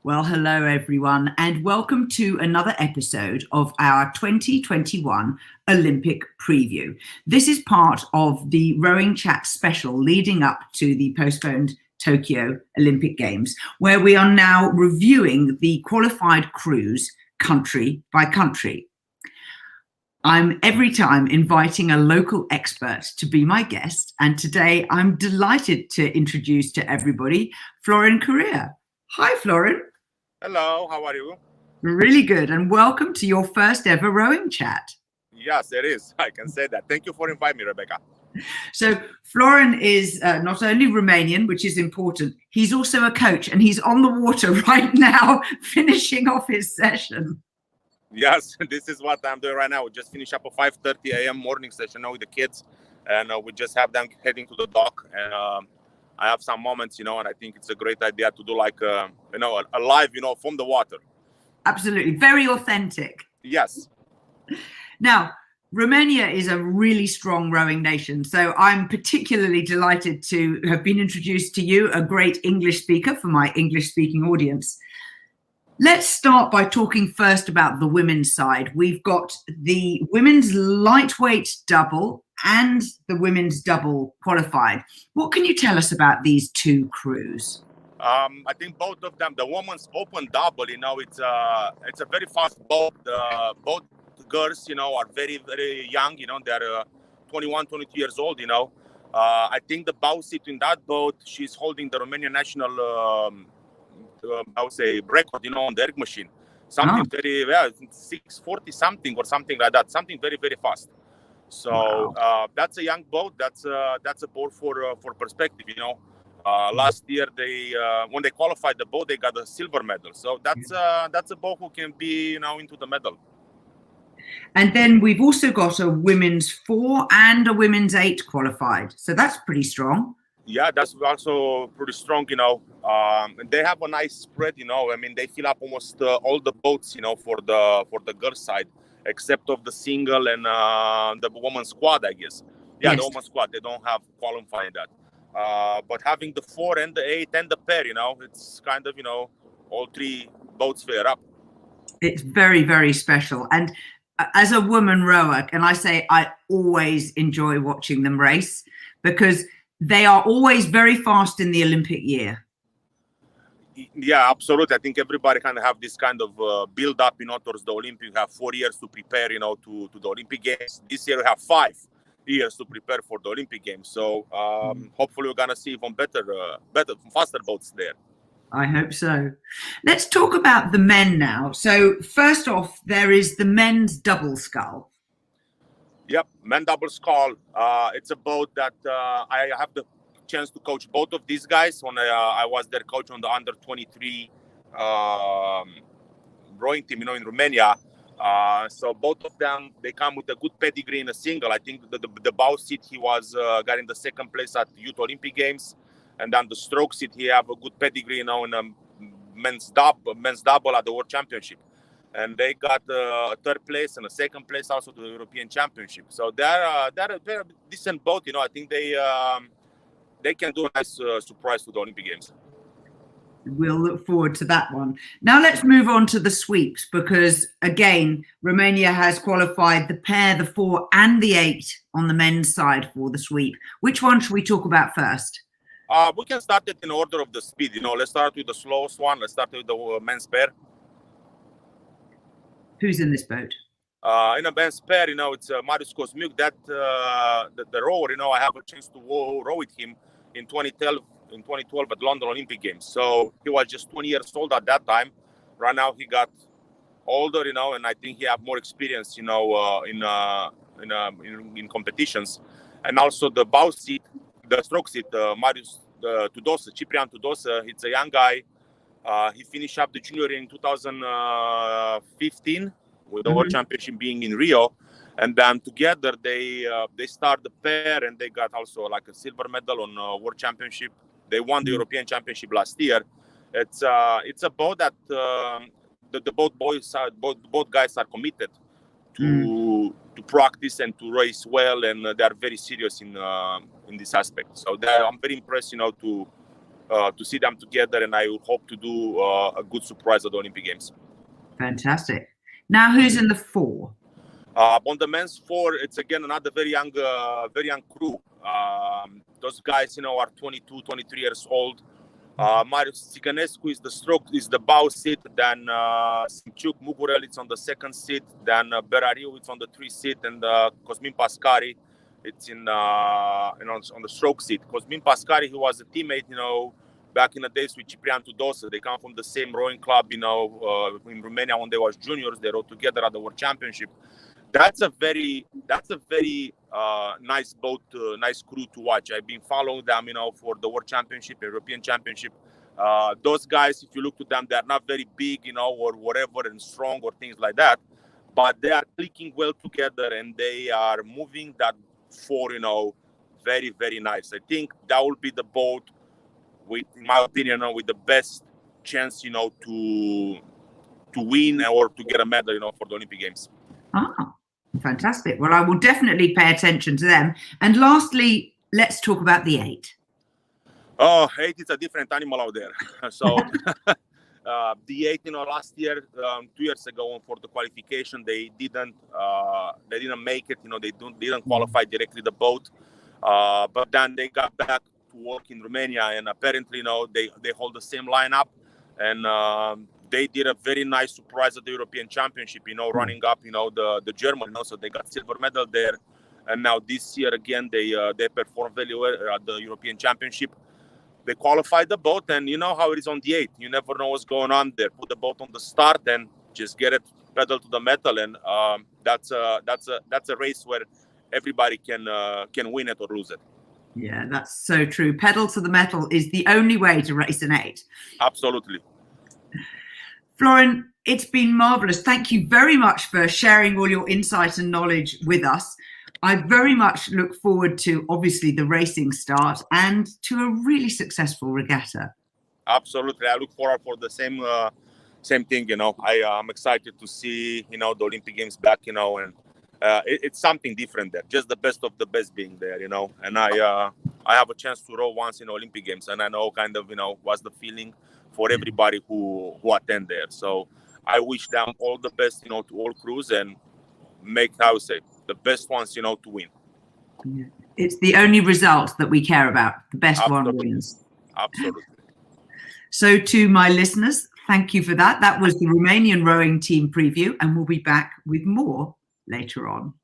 Well, hello everyone, and welcome to another episode of our 2021 Olympic preview. This is part of the Rowing Chat special leading up to the postponed Tokyo Olympic Games, where we are now reviewing the qualified crews country by country. I'm every time inviting a local expert to be my guest, and today I'm delighted to introduce to everybody Florin Curuea. Hi, Florin. Hello, how are you? Really good, and welcome to your first ever rowing chat. Yes, it is. I can say that. Thank you for inviting me, Rebecca. So Florin is not only Romanian, which is important, he's also a coach, and he's on the water right now, finishing off his session. Yes, this is what I'm doing right now. We just finished up a 5:30 a.m. morning session with the kids, and we just have them heading to the dock. And I have some moments, and I think it's a great idea to do like, a live, from the water. Absolutely. Very authentic. Yes. Now, Romania is a really strong rowing nation, so I'm particularly delighted to have been introduced to you, a great English speaker for my English-speaking audience. Let's start by talking first about the women's side. We've got the women's lightweight double and the women's double qualified. What can you tell us about these two crews? I think both of them, the women's open double, it's a very fast boat. Both girls, are very, very young, they're 21, 22 years old, I think the bow seat in that boat, she's holding the Romanian national I would say record, on the erg machine, something very 640 something or something like that, something very, very fast. So that's a young boat. That's a boat for perspective. Last year they when they qualified the boat, they got a silver medal. So that's a boat who can be into the medal. And then we've also got a women's 4 and a women's 8 qualified. So that's pretty strong. Yeah, that's also pretty strong, they have a nice spread, they fill up almost all the boats, for the girls' side, except of the single and the women's squad, I guess. Yeah, yes. The women's squad, they don't have qualifying that. But having the 4 and the 8 and the pair, it's kind of, all three boats fair up. It's very, very special. And as a woman rower, can I say I always enjoy watching them race because they are always very fast in the Olympic year. Yeah, absolutely. I think everybody kind of have this kind of build up, towards the Olympics. You have 4 years to prepare, to the Olympic Games. This year we have 5 years to prepare for the Olympic Games. So hopefully we're gonna see even better, faster boats there. I hope so. Let's talk about the men now. So first off, there is the men's double scull. Yep, men double scull. It's a boat that I have the chance to coach both of these guys when I was their coach on the under 23 rowing team, in Romania. So both of them, they come with a good pedigree in a single. I think the bow seat, he was got in the second place at Youth Olympic Games, and then the stroke seat, he have a good pedigree, in a men's double at the World Championship. And they got a third place and a second place also to the European Championship. So they're a decent boat. I think they can do a nice surprise to the Olympic Games. We'll look forward to that one. Now let's move on to the sweeps because, again, Romania has qualified the pair, the 4 and the 8 on the men's side for the sweep. Which one should we talk about first? We can start it in order of the speed. Let's start with the slowest one. Let's start with the men's pair. Who's in this boat? In a men's pair, it's Marius Cosmiuc. That the rower, I have a chance to row with him in 2012 at London Olympic Games. So he was just 20 years old at that time. Right now he got older, and I think he have more experience, in competitions. And also the bow seat, the stroke seat, Marius Ciprian Tudosă. It's a young guy. He finished up the junior in 2015 with the World Championship being in Rio, and then together they start the pair, and they got also like a silver medal on World Championship. They won the European Championship last year. It's a boat that both guys are committed to practice and to race well, and they are very serious in this aspect. So I'm very impressed, to to see them together, and I hope to do a good surprise at the Olympic Games. Fantastic. Now, who's in the 4? On the men's 4, it's again another very young crew. Those guys, are 22, 23 years old. Marius Țiganescu is the bow seat. Then Simciuc Mugurel is on the 2nd seat. Then Berariu is on the 3rd seat, and Cosmin Pascari, it's on the stroke seat. Cosmin Pascari, he was a teammate, back in the days with Ciprian Tudose. They come from the same rowing club, in Romania when they was juniors. They rowed together at the World Championship. That's a very nice boat, nice crew to watch. I've been following them, for the World Championship, European Championship. Those guys, if you look to them, they're not very big, or whatever, and strong or things like that, but they are clicking well together, and they are moving that 4, very, very nice. I think that will be the boat, in my opinion, with the best chance, to win or to get a medal, for the Olympic Games. Ah, fantastic. Well, I will definitely pay attention to them. And lastly, let's talk about the 8. Oh, 8 is a different animal out there. So the 8, last year, 2 years ago, for the qualification, they didn't make it. They didn't qualify directly the boat. But then they got back to work in Romania, and apparently, they hold the same lineup, and they did a very nice surprise at the European Championship, running up, the German, so they got silver medal there. And now this year again, they performed very well at the European Championship. They qualified the boat, and you know how it is on the 8. You never know what's going on there. Put the boat on the start and just get it pedal to the metal, and that's a race where everybody can win it or lose it. Yeah, that's so true. Pedal to the metal is the only way to race an 8. Absolutely. Florin, it's been marvelous. Thank you very much for sharing all your insight and knowledge with us. I very much look forward to, obviously, the racing start and to a really successful regatta. Absolutely. I look forward for the same thing, I'm excited to see, the Olympic Games back, and it's something different there. Just the best of the best being there, and I have a chance to row once in Olympic Games, and I know kind of, what's the feeling for everybody who attend there. So I wish them all the best, to all crews, and make, the best ones, to win. Yeah. It's the only result that we care about. The best Absolutely. One wins. Absolutely. So to my listeners, thank you for that. That was the Romanian rowing team preview, and we'll be back with more later on.